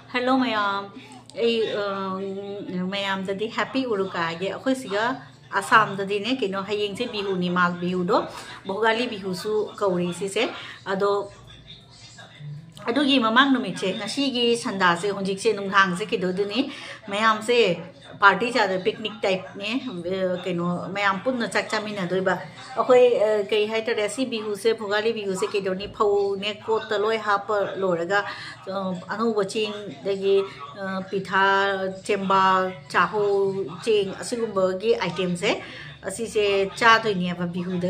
Hello ma'am ma'am ददी happy उरुका ये अखोई सिगा आसाम ददी ने किनो हयेंग से बिहु नि माग बिहु दो भोगाली बिहु सु कौरी सिसे अदो अदुगी ममांग नुमिचे ngasiगी संदा से होंजिक से नुंघांग से किदोदनी मैम से पार्टी चादे पिकनिक टाइप ने किनो मैम पुन्ना चाक चामिना दोइबा अखोई कई हाइतरे सी बिहु से भोगाली बिहु से किदोनी फौ ने कोत लोय हाप लोरगा अनौब चिंग दगी पिठा चेम्बा चाहो चिंग असिगुंबगी आइटम से असीसे चादोइनेबा बिहुद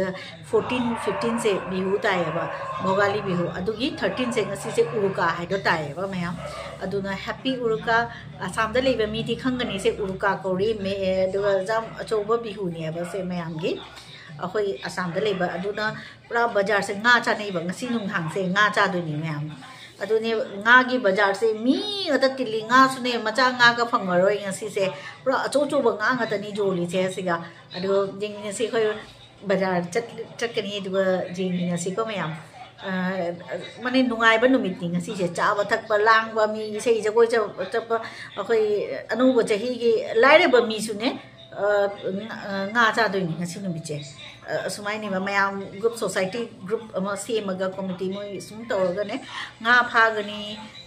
14-15 से बिहु तायबा भोगाली बिहु अदुगी 13 से ngasiसे उरुका हाइदो तायबा मैम अदुना हैप्पी उरुका आसाम दा लेबा मीदी खंगनी से उरुका कोरी मे दुगा जाम अचोबा बिहु नेबा से मैम गी अखोई आसाम दा लेबा अदुना पुरा बाजार से nga चानेबा ngasi नुंघांग से nga चादोइनी मैम अदुने nga गी बाजार से मी अदा तिली nga सुने मचा nga का फंगरोय ngasi से पुरा अचोचोबा nga ngतनी जोली से सिगा अदो जिंग से खोय बाजार चटकनी दुगा जिंग से को मैम माने नुंगाइबा नुमित नि ngasi से चाबा थकबा लांगबा मी से जगोय चप अखोय अनुब चही गी लाइरेबा मी सुने nga चादोइनी ngasi नुमिचे असुमाइनी मैम ग्रुप सोसाइटी ग्रुप सेमगा कमिटी मोय सुम तौरगने nga फागनी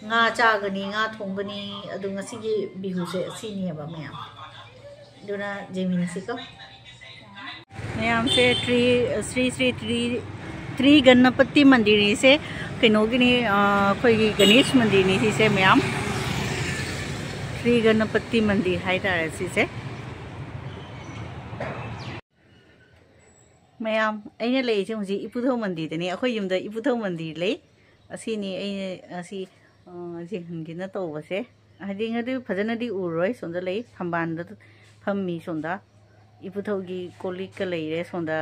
nga चागनी nga थोंगनी अदु ngasiगी बिहु से सिनियबा मैम दुना जेमिन सिको मैम से श्री त्रि गणपति मंदिर से कनोगिनी खोई गणेश मंदिर नि से मैम श्री गणपति मंदिर है तारे से मैम अने लेजे हूँ इपुथौ मंदिर ने अखोई युमदा इपुथौ मंदिर ले असीनी असी जेहनगिना तौबसे हदिंगदि फजनदि उरोय सोंदा ले थंबानदा फम्मी सोंदा इपुथौगी कोलिक का लेरे सोंदा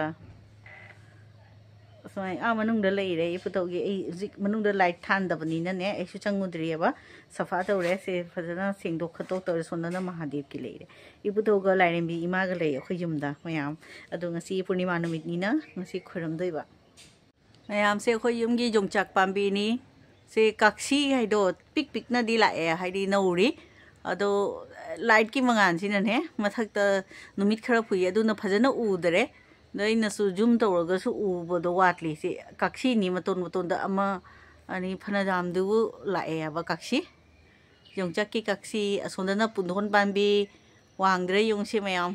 सोय आ मनुंगदा लेरे इपुथौगी मनुंगदा लाइट थांदबनिना ने ऐसु चंगुद्रियबा सफा तौरे से फजना सेंगदोक खतोक तौरे सोंदा महादेव की लेरे इपुथौगा लाइरेंबी इमागा ले अखोई युमदा मैम अदो ngasi पूर्णिमा नुमितनिना ngasi खुरमदोइबा मैम से अखोई युमगी जोंगचाक पाम्बीनी से काक्सी हाइदो पिक पिकना दि लाए हाइदि नौरी अदो लाइट की मंगान सिनने मथक्ता नुमित खरा फुई अदुना फजना उदरे नैनसु जुम तौरगसु उबदो वाटली से काक्सी नि मतोन अमा अनि फनाजामदु लाए बा काक्सी जोंगचाक की काक्सी असोंदना पुनधोन पाम्बी वांगद्रे योंसे मैम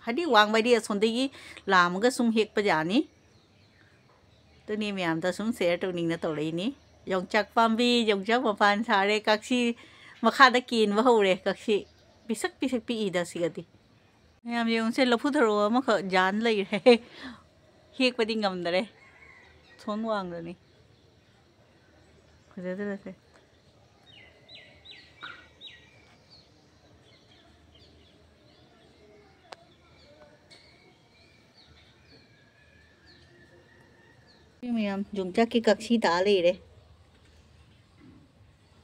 हादी वांग बायदि असोंदगी लामगा सुम हेक पजानी तोनी मैम ता सुम शेयर तौनिंगना तौरैनी जोंगचाक पाम्बी जोंगचाक मपान सारे काक्सी मखादा कीन बहौरे काक्सी पिसक पीदा सिगदी मैम योंसे लफुथरो अमख जान लैरे हेक पदि ngमदरे सोन वांगदनी फजदरसे मैम जोंगचाक की कक्षी ता लेरे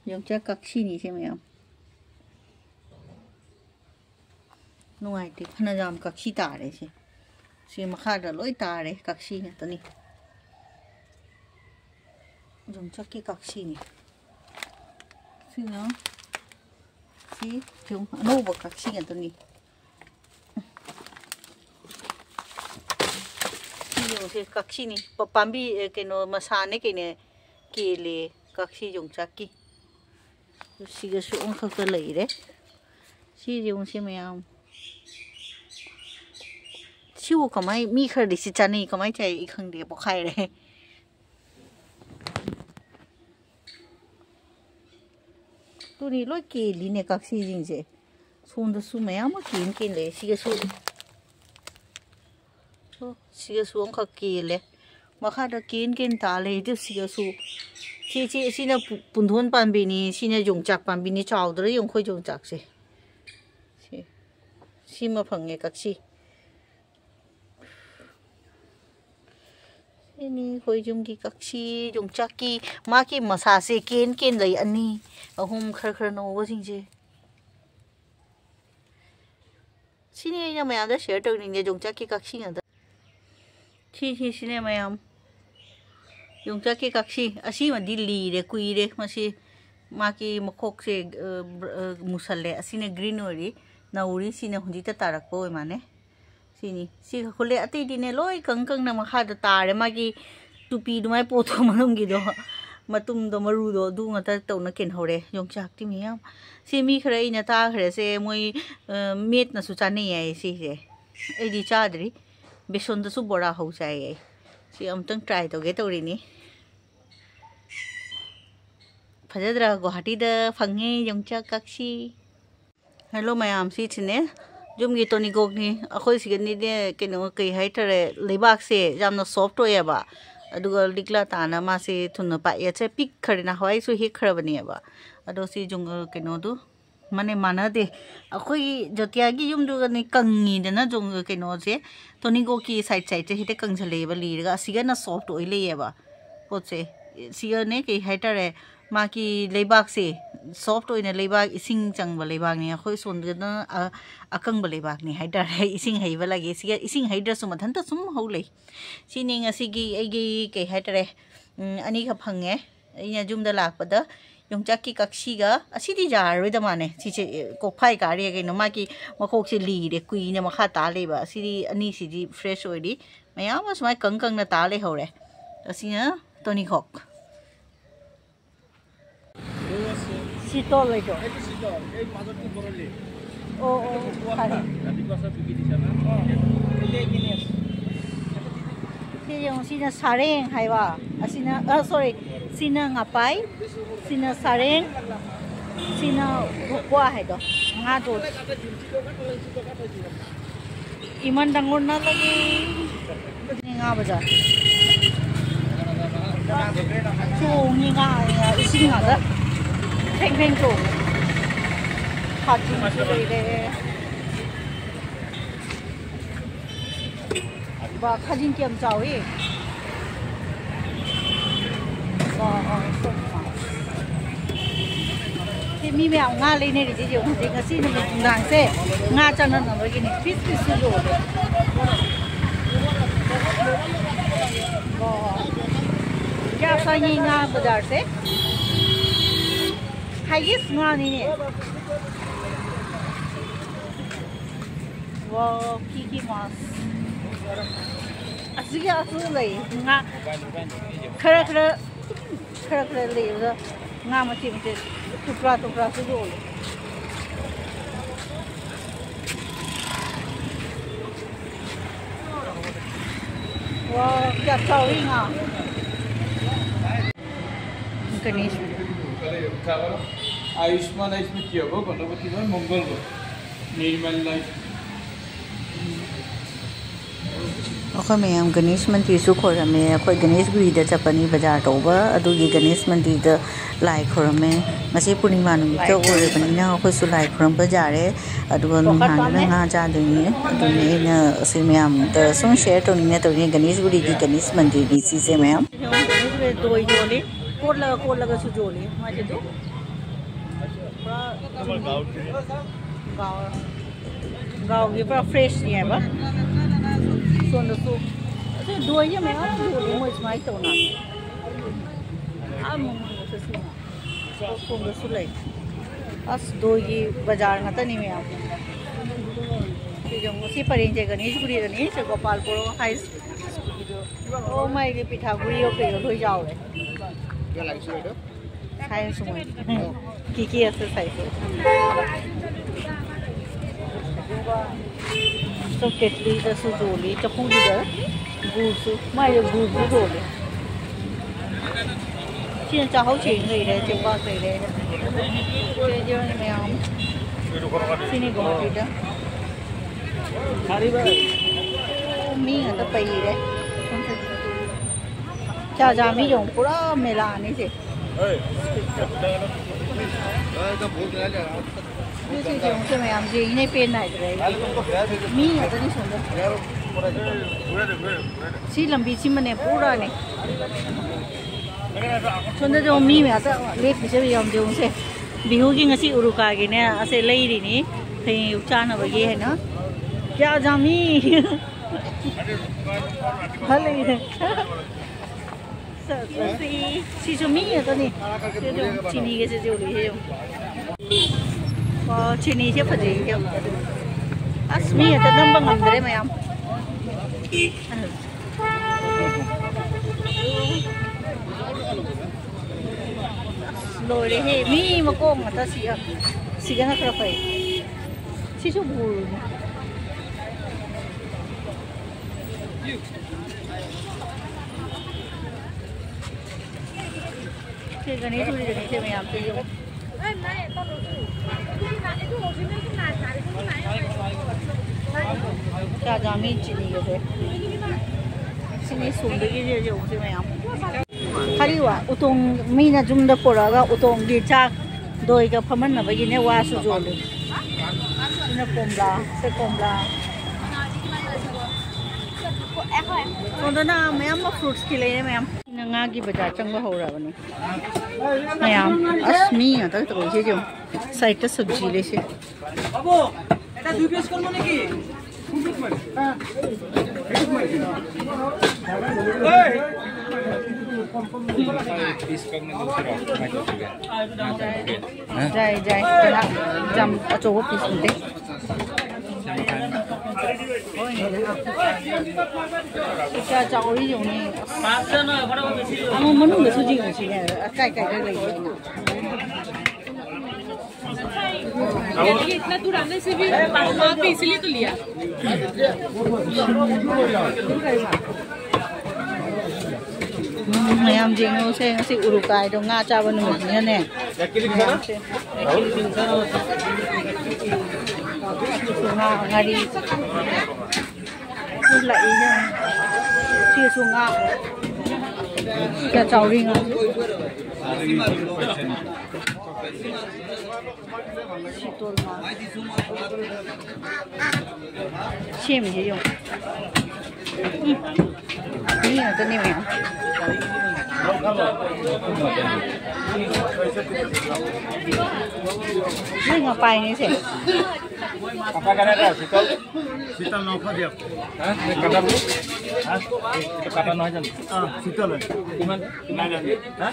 जोंगचाक कक्षी नि से मैम नुआइते फनाजाम कक्षी तारे से मखादा लोय तारे कक्षी नतनी जोंगचाक की कक्षी नि सिना सी जों अनोबा कक्षी नतनी से कक्षी नि पाम्बी केनो मसाने केने केले कक्षी जोंगचाक की सिगसु ओंखक लैरे सी जोंसे मैम सिउ कमाई मी खरदि सि चानी कमाई चाइ खंगदे बखाय रे तुनी लोय केली ने कक्षी जिंसे सोंदसु मैम केन ले सिगसु ओंखक केले मखादा केन ताले दु सिगसु सिना पुनधोन पाम्बीनी सिना जोंगचाक पाम्बीनी चाउद्रे योंखोय जोंगचाक से सिमा fungi कक्षी ini khoi jum ki kakshi jongchak ki ma ki masa se ken lai ani ahum khar no wa sing je sini ya ma da share to ni jongchak ki kakshi na da chi sini ma yam जोंगचाक की कक्षी असी मदी लीरे कुईरे मसी माकी मखोक से मुसल्ले असीने green ओरी नौरी सीने हुंजिता तारकपो ओय माने सीनी सी खुले अति दिने लोय कंकंग न मखा द तारे माकी टुपी दुमाय पोथो मनम गिदो मतुम दो मरु दो दु ngata tawna ken hore yong chak ti miyam si mi khare ina ta khare se moi meat na su chani ai si se ai di chadri beson da su bora ho chai ai si amtang try to ge to ri ni phajadra Guwahati da phange yong chak kaksi hello mayam si chine jum gi toni gok ni akhoi sigani de keno kai hai tare lebak se jamna soft oya ba aduga likla tana ma se thunna pa ya che pik kharina hoi su he kharabani ba ado si jung keno du mane mana de akhoi jotia gi yum du ni kangi de na jung keno se toni gok ki side side che hite kangjale ba li ga siga na soft oi le ba pot se siga ne kai hai tare ma ki lebak se soft oina lebak ising changba lebak ni khoi son na akang ba lebak ni haidar hai ising hai ba lagi si ising haidar sum than ta sum ho le sini nga sigi agi ke haidare ani kha phange ina jum da lak pada yongchak ki kaksi ga asidi jar roi da mane si che ko phai ka re ke no ma ki makhok se li de kui ne makha ta le ba asidi ani si ji fresh oi di mayam asmai kang kang na ta le ho re asina toni khok Sito lagi. Itu sito. Pasar tu boroli. Oh, hari. Nanti pasar pergi di sana. Ini gini. Ini yang sini sareng, haiwa. Sini, sorry, sini ngapai, sini sareng, sini buah itu. Ngadu. Iman dangun na lagi. Ini ngabaja. Cung ini ngah, isi ngada. Peng peng tu, hati macam ni. Bah kajin kiam cawi. Bah si mi me ang ngali ni di jauh di kasi ni mendang se ngacanan nama gini fish fish tu. Bah, jasa ni ngah bazar se. Highest one in it. Wow, kiki mas. Asli asli lagi. Nga, kera lagi. Nga macam tukra sujud. Wow, क्या चावी nga. Ganesh. Ayushman इसमें किया हो गणपति में मंगल हो निर्मल life अखोई ma'am Ganesh मंदिर सु खोरमे अखोई गणेश गुरी द चपनी बाजार तौबा अदुगी गणेश मंदिर द लाई खोरमे मसे पूर्णिमा नुमित ओरेबनिना अखोई सु लाई खोरम बाजारे अदुगा नुहान ना जादुनी अदुने न असे मैम द सम शेयर तोनिने तोनि गणेश गुरी की गणेश मंदिर दी सीसे मैम गणेश गुरी दोई जोले कोट लगा सु जोले माजे तो गाँव की पूरा फ्रेश नहीं है बा सोन तो ऐसे दो ही में आ दो लोग इसमें तो ना आम मुझे सुना सोन तो सुलाई अस दो ही बाजार में तो नहीं में आप जो मुझे परेंजे Ganeshguri Ganesh Gopalpur high school ओ माय के पिठागुरी ओके हो जाओ है क्या लग रहा है साइंस में की ऐसे साइंस तो केटली द सुजोली चपुली द गुसु माय गुसु जोले चिन चाहो चिन ले रे चेपा ले रे ये जो में हम सिनी Guwahati द हरी मी तो पई रे क्या जामी जो पूरा मेला आने से जो मैं आम जी इन्हें पेन नहीं करेगा मी है तो नहीं सुनता सी लंबी सी मने पूरा ने सुनता जो मी में आता लेट पीछे भी हम जो उनसे बिहू की ngasi uruka की ने ऐसे ले रही नहीं कहीं उचान अब ये है ना क्या जामी भले 시주미 어떠니? 지니게 저리 해요. 지니 제 파지요. 아스미 어떤 넘방 안 그래 매암. rồi thì mi mà cô mà ta xì cái nó phải phải xí chút bùi cái này thôi cái này mày làm cái gì cả nhà mình chỉ đi cái xin đi xuống cái gì gì cũng mày làm Hariwa utong mina jumda poraga utong gichak doi ga phaman na bagine wa su jole ina komla se komla ondana mayam fruits ki le mayam ina nga gi bazaar changba ho ra bani mayam asmi ata to je jo side ta sabji le se abo eta 2 piece korbo naki Jai jai jam coba piece nanti. Kita jauh ini ni. Kamu mana nggak suji nggak sih? Kai lagi. ये इतना दूर आने से भी वहाँ पे इसलिए तो लिया मैम जिंगो से ngasi urukai dong nga cawan numitnya ne sunga ngari lại nha chia sunga cái chảo ring xem gì dùng cái này tên gì mèo ini ngapain ini sih? Apa kan ada sital mau kau dia? Hah? Kata dulu? Hah? Itu kata no aja. Sital. Gimana? Gimana? Hah?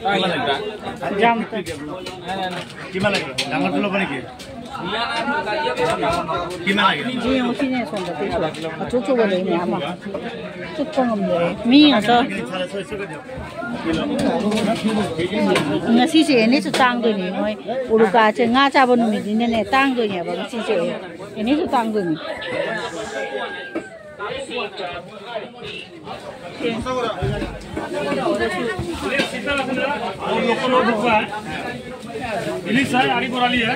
Gimana lagi? Jam. Gimana lagi? Langar dulu apa lagi? Gimana lagi? Ini yang sini sonda itu. Cucu boleh ini apa? Cucu ngambil. Mie atau? Ngasi sih ini setang tu ni, moi uruka cenga cawan ni ni ni tang tu ni apa ngasi sih ini setang tu ni. Ini saya hari korali ya.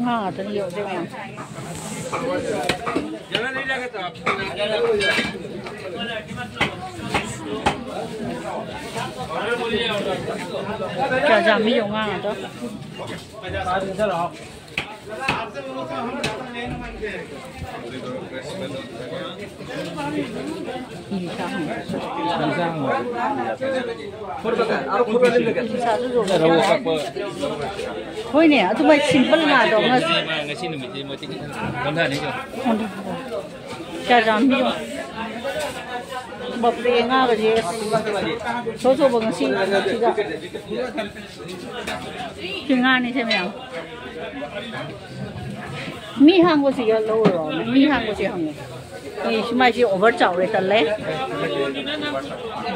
Nah, tadi yo deh mem. Jangan ni jaga tu. क्या जामी होगा तो? Thôi nè, tụi bay simple mà đó mà. Ngày xin mình mới tính con thằng này chưa? क्या जामी हो? Bapak nga kasi so bang si nga ni siya miyang mi hang ko siya low ro mi hang ko siya hang ni simai si over chao le talle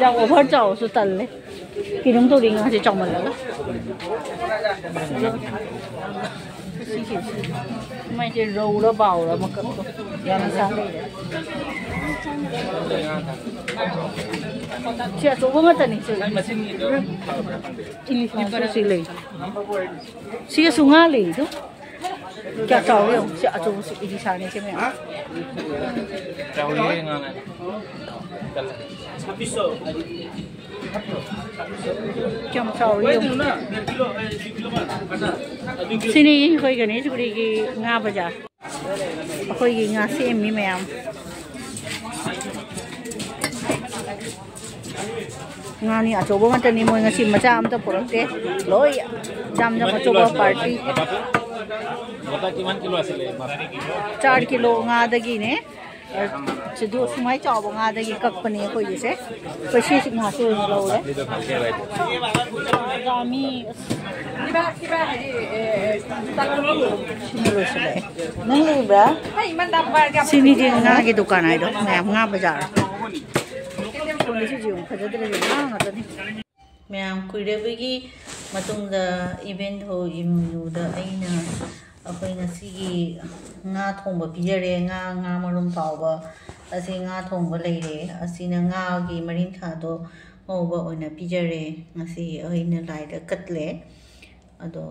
ja over chao su talle kinong to ring nga si chao mal la mai si râu nó bào rồi mà cất yan sang đây Siya so mga tani siya. Ini para sila. Siya sungali itu. Kaya tahu yung siya ato si ini sana siya may. Tahu ni nga. Kaya tahu yung. Sini koy gani siguro ki nga ba ja. Koy nga si Emmy mayam. Ngani acoba macam ni mo ngasi macam am ta porte loi jam acoba party 4 kilo ngadagi ne chidu sumai chaw ngadagi kakpane ko yese pashi nga so lo le gami kiba takalo lo sele nang libra sini di nga gi dukan ai do nga bazar ko ni ji jung khajadre nga ngatani ma'am कुरेबगी event हो अना अखोई nga thongba pijare nga marum tawba asi nga thongba leire asina nga gi marin tha do oba oina pijare ngasi oina laida katle ado